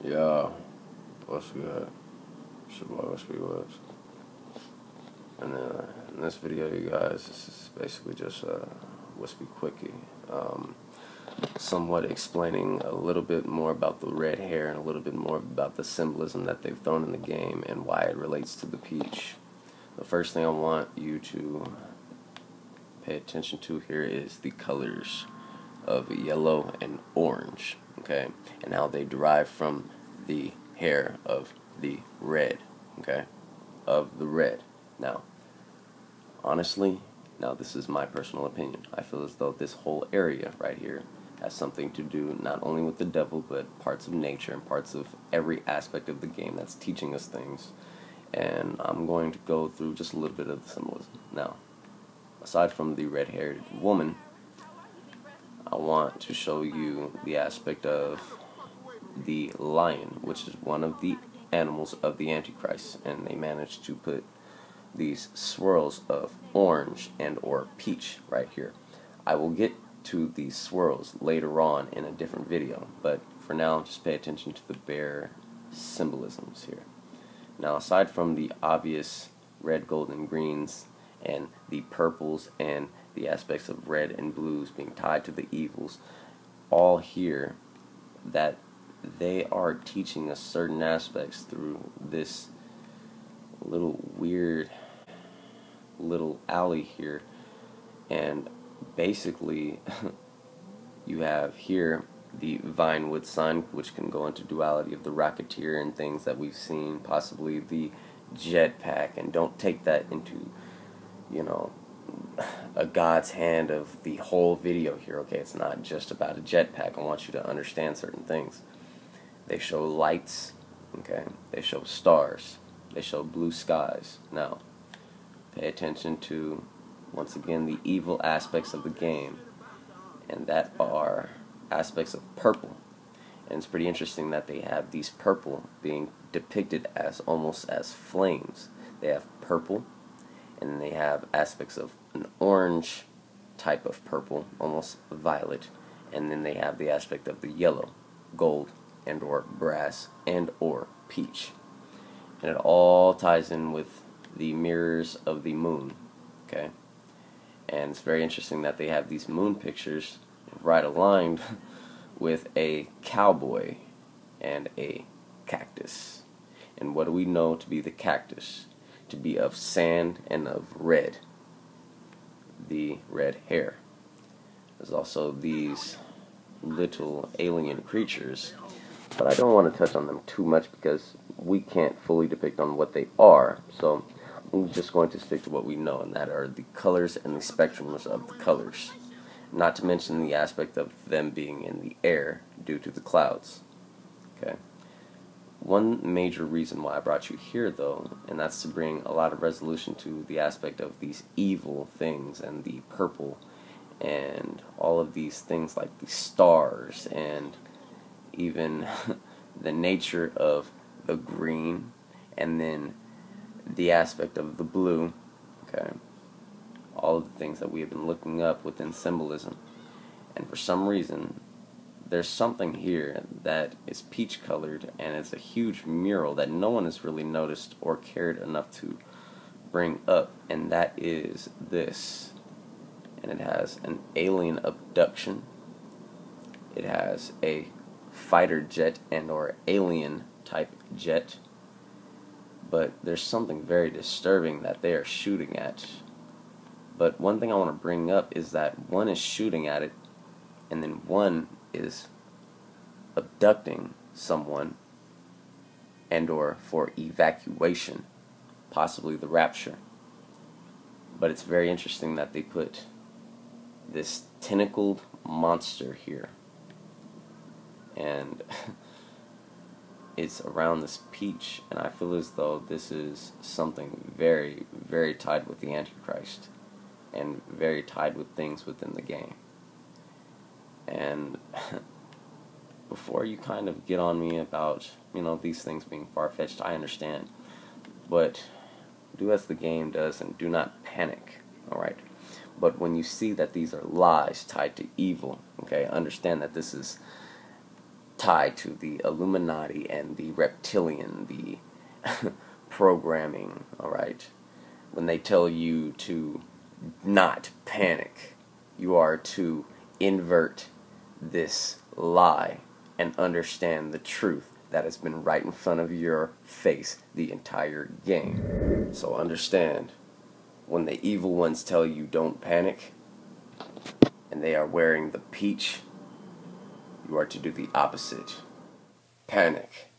Yo, what's good? It's your boy Whispy Woodz. And in this video, you guys, this is basically just Whispy Quickie. Somewhat explaining a little bit more about the red hair and a little bit more about the symbolism that they've thrown in the game and why it relates to the peach. The first thing I want you to pay attention to here is the colors of yellow and orange, okay, and how they derive from the hair of the red, okay, of the red. Now, honestly, this is my personal opinion. I feel as though this whole area right here has something to do not only with the devil, but parts of nature and parts of every aspect of the game that's teaching us things. And I'm going to go through just a little bit of the symbolism. Now, aside from the red-haired woman, I want to show you the aspect of the lion, which is one of the animals of the Antichrist, and they managed to put these swirls of orange and or peach right here. I will get to these swirls later on in a different video, but for now just pay attention to the bare symbolisms here. Now, aside from the obvious red, gold, and greens and the purples and the aspects of red and blues being tied to the evils, all here that they are teaching us certain aspects through this little weird little alley here. And basically you have here the Vinewood sign, which can go into duality of the Rocketeer and things that we've seen, possibly the jetpack, and don't take that into, a God's hand of the whole video here, okay? It's not just about a jetpack. I want you to understand certain things. They show lights, okay? They show stars. They show blue skies. Now, pay attention to, once again, the evil aspects of the game, and that are aspects of purple. And it's pretty interesting that they have these purple being depicted as almost as flames. They have purple, and then they have aspects of an orange type of purple, almost violet, and then they have the aspect of the yellow, gold, and or brass, and or peach. And it all ties in with the mirrors of the moon, okay? And it's very interesting that they have these moon pictures right aligned with a cowboy and a cactus. And what do we know to be the cactus? To be of sand and of red, the red hair. There's also these little alien creatures, but I don't want to touch on them too much because we can't fully depict on what they are, so I'm just going to stick to what we know, and that are the colors and the spectrums of the colors. Not to mention the aspect of them being in the air due to the clouds. Okay. One major reason why I brought you here, though, and that's to bring a lot of resolution to the aspect of these evil things and the purple and all of these things like the stars and even the nature of the green and then the aspect of the blue, okay? All of the things that we have been looking up within symbolism. And for some reason, there's something here that is peach colored, and it's a huge mural that no one has really noticed or cared enough to bring up, and that is this. And it has an alien abduction. It has a fighter jet and or alien type jet. But there's something very disturbing that they are shooting at. But one thing I want to bring up is that one is shooting at it, and then one is abducting someone and or for evacuation, possibly the rapture. But it's very interesting that they put this tentacled monster here, and it's around this peach, and I feel as though this is something very, very tied with the Antichrist and very tied with things within the game. And before you kind of get on me about, these things being far-fetched, I understand. But do as the game does and do not panic, alright? But when you see that these are lies tied to evil, okay, understand that this is tied to the Illuminati and the reptilian, the programming, alright? When they tell you to not panic, you are to invert this lie and understand the truth that has been right in front of your face the entire game. So understand, when the evil ones tell you don't panic, and they are wearing the peach, you are to do the opposite. Panic.